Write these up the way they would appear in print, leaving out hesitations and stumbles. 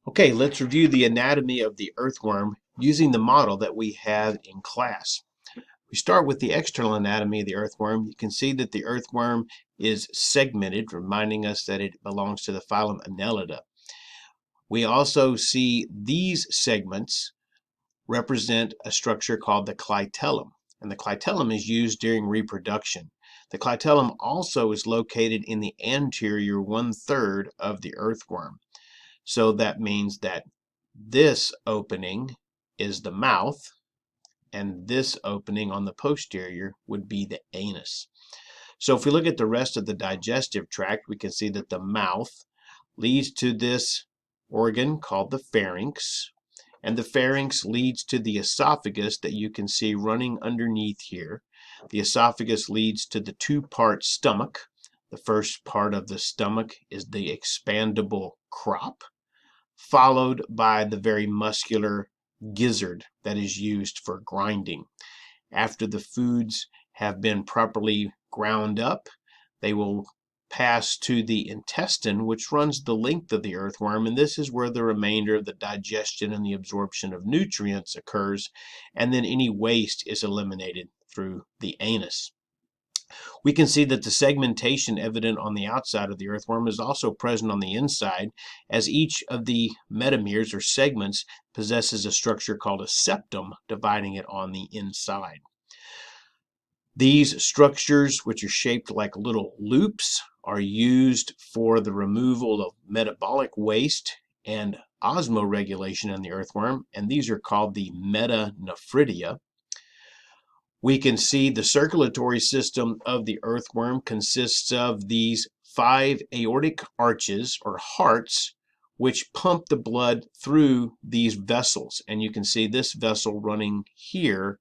Okay, let's review the anatomy of the earthworm using the model that we had in class. We start with the external anatomy of the earthworm. You can see that the earthworm is segmented, reminding us that it belongs to the phylum Annelida. We also see these segments represent a structure called the clitellum, and the clitellum is used during reproduction. The clitellum also is located in the anterior 1/3 of the earthworm. So that means that this opening is the mouth, and this opening on the posterior would be the anus. So if we look at the rest of the digestive tract, we can see that the mouth leads to this organ called the pharynx, and the pharynx leads to the esophagus that you can see running underneath here. The esophagus leads to the two-part stomach. The first part of the stomach is the expandable crop, followed by the very muscular gizzard that is used for grinding. After the foods have been properly ground up, they will pass to the intestine, which runs the length of the earthworm, and this is where the remainder of the digestion and the absorption of nutrients occurs, and then any waste is eliminated through the anus. We can see that the segmentation evident on the outside of the earthworm is also present on the inside, as each of the metameres or segments possesses a structure called a septum, dividing it on the inside. These structures, which are shaped like little loops, are used for the removal of metabolic waste and osmoregulation in the earthworm, and these are called the metanephridia. We can see the circulatory system of the earthworm consists of these 5 aortic arches or hearts, which pump the blood through these vessels. And you can see this vessel running here,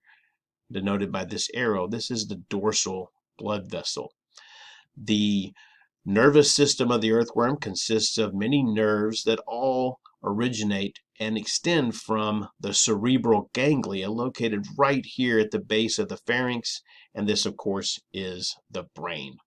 denoted by this arrow. This is the dorsal blood vessel. The nervous system of the earthworm consists of many nerves that all originate and extend from the cerebral ganglia located right here at the base of the pharynx, and this of course is the brain.